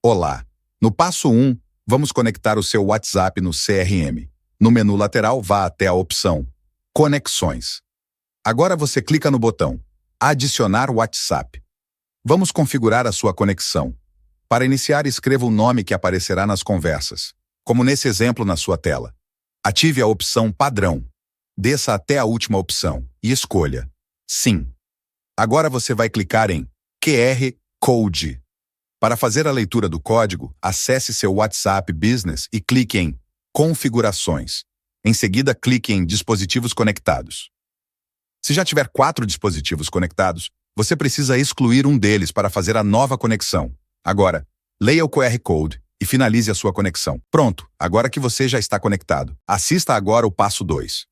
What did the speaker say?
Olá! No passo 1, vamos conectar o seu WhatsApp no CRM. No menu lateral, vá até a opção Conexões. Agora você clica no botão Adicionar WhatsApp. Vamos configurar a sua conexão. Para iniciar, escreva o nome que aparecerá nas conversas, como nesse exemplo na sua tela. Ative a opção Padrão. Desça até a última opção e escolha Sim. Agora você vai clicar em QR Code. Para fazer a leitura do código, acesse seu WhatsApp Business e clique em Configurações. Em seguida, clique em Dispositivos conectados. Se já tiver 4 dispositivos conectados, você precisa excluir um deles para fazer a nova conexão. Agora, leia o QR Code e finalize a sua conexão. Pronto, agora que você já está conectado. Assista agora o passo 2.